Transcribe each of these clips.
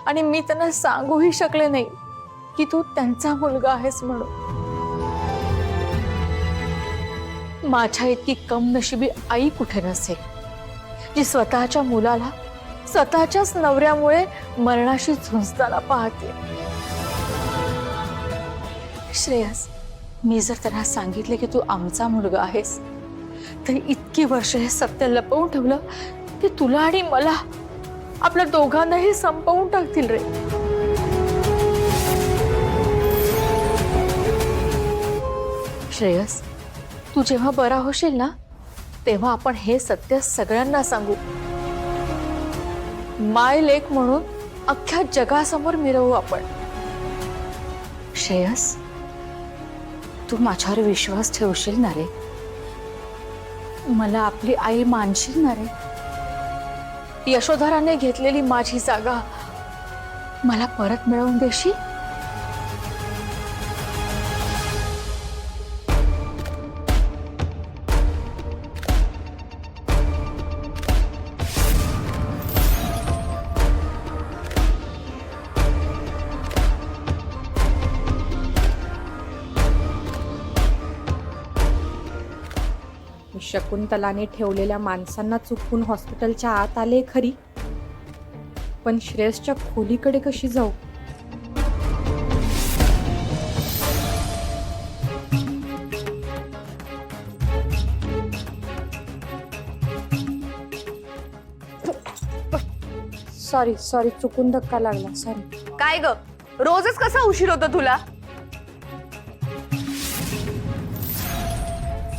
आणि मी त्यांना सांगूही शकले नाही की तू त्यांचा मुलगा आहेस म्हणून। माझ्या इतकी कम नशिबी आई कुठे नसेल जी स्वतःच्या मुलाला स्वतःच्याच नवऱ्यामुळे मरणाशी झुंजताना पाहते। श्रेयस, मी जर त्यांना सांगितले की तू आमचा मुलगा आहेस तर इतकी वर्ष हे सत्य लपवून ठेवलं की तुला आणि मला आपल्या दोघांनाही संपवून टाकतील रे। श्रेयस, तू जेव्हा बरा होशील ना तेव्हा आपण हे सत्य सगळ्यांना सांगू। माय लेक म्हणून अख्ख्या जगासमोर मिरवू आपण। श्रेयस, तू माझ्यावर विश्वास ठेवशील ना रे? मला आपली आई मानशील ना रे? यशोधराने घेतलेली माझी जागा मला परत मिळवून देशील? शकुंतलाने ठेवलेल्या माणसांना चुकून हॉस्पिटलच्या आत आले खरी, पण श्रेयसच्या खोलीकडे कशी जाऊ? सॉरी सॉरी, चुकून धक्का लागला, सॉरी। काय ग, रोजच कसा उशीर होतो तुला?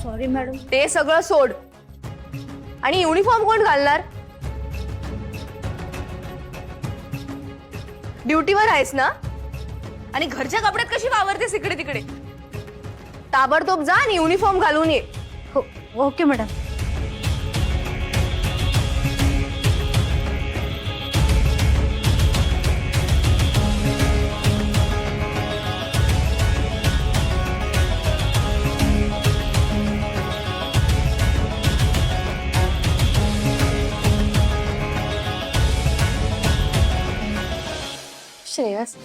Sorry madam. ते सगळं सोड आणि युनिफॉर्म कोण घालणार? ड्युटीवर आहेस ना? आणि घरच्या कपड्यात कशी वावरतेस इकडे तिकडे? ताबडतोब जा आणि युनिफॉर्म घालून ये। हो, ओके मॅडम। श्रेयस,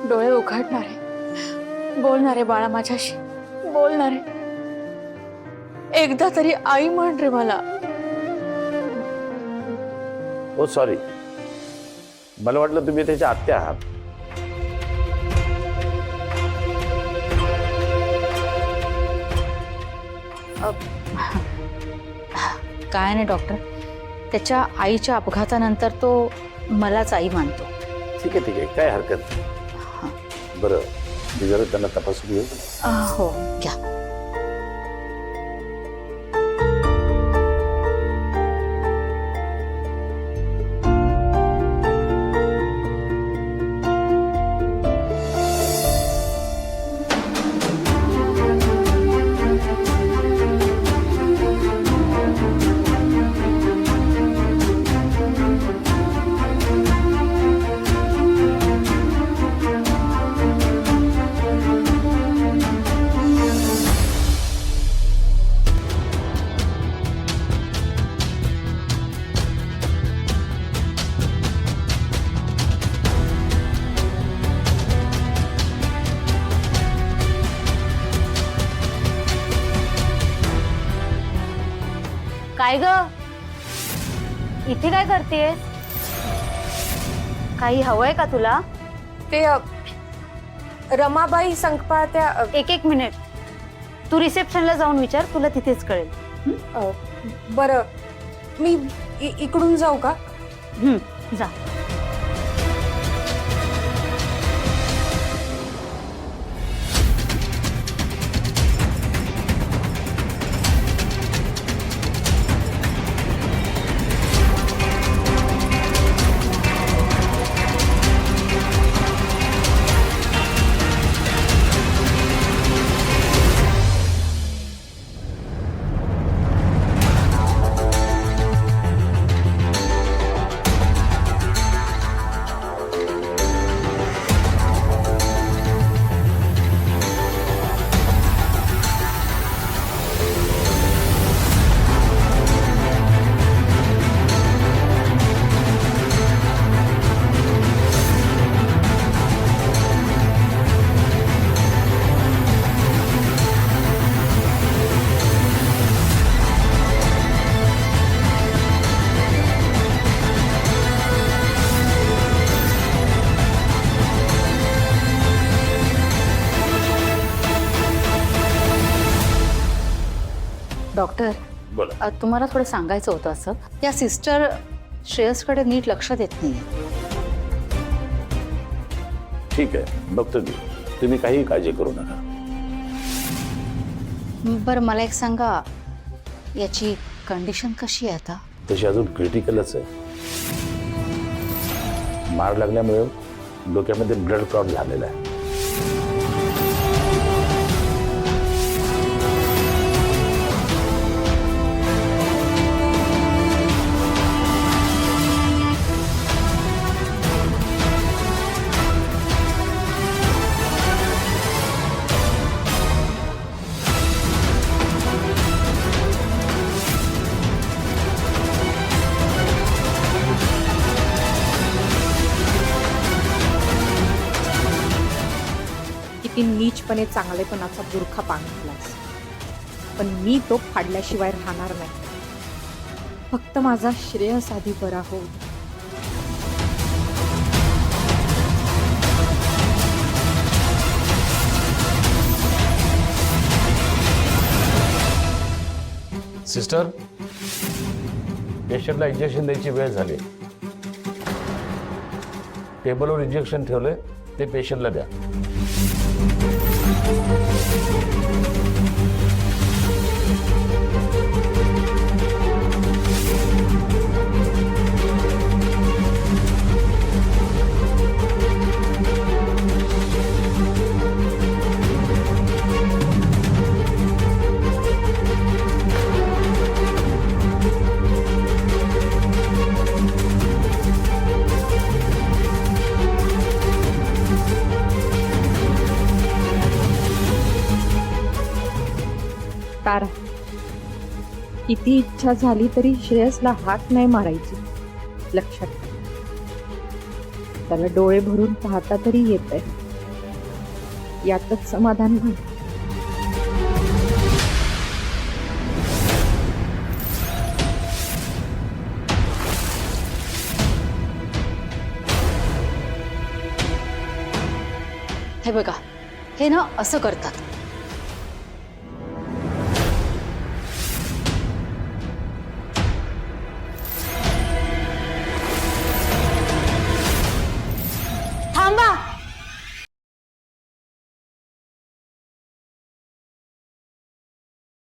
डोळे उघडणारे, बोलणारे बाळा माझ्याशी, बोलणारे। एकदा तरी आई म्हण रे मला। ओ सॉरी, मला वाटलं तुम्ही त्याच्या आत्या आहात। काय नाही डॉक्टर, त्याच्या आईच्या अपघातानंतर तो मलाच आई मानतो। ठीक आहे, काय हरकत नाही। बरं, मी जरा त्यांना तपासून घेऊ। हो, घ्या। काय ग, इथे काय करतेस? काही हवंय का तुला? ते रमाबाई संकपाळ त्या एक मिनिट, तू रिसेप्शनला जाऊन विचार, तुला तिथेच कळेल। बरं, मी इकडून जाऊ का? जा। डॉक्टर बोला. तुम्हाला थोडं सांगायचं होतं असं, या सिस्टर श्रेयसकडे नीट लक्ष देत नाही. ठीक आहे, बघतो मी. तुम्ही काही काळजी करू नका. बरं मला एक सांगा, याची कंडिशन कशी आहे आता? तशी अजून क्रिटिकलच आहे. मार लागल्यामुळे डोक्यामध्ये ब्लड क्लॉट झालेला आहे. किती नीचपणे चांगलेपणाचा बुरखा पांघरलास, पण मी तो फाडल्याशिवाय राहणार नाही. फक्त माझा श्रेयस आधी बरा हो. सिस्टर, पेशंटला इंजेक्शन द्यायची वेळ झाली. टेबलवर इंजेक्शन ठेवले, ते पेशंटला द्या. तारा, किती इच्छा झाली तरी श्रेयसला हाक नाही मारायची. लक्षात ठेव. त्याला डोळे भरून पाहता तरी येत आहे. यातच समाधान म्हण. हे बघा, हे ना असं करतात. थांबा.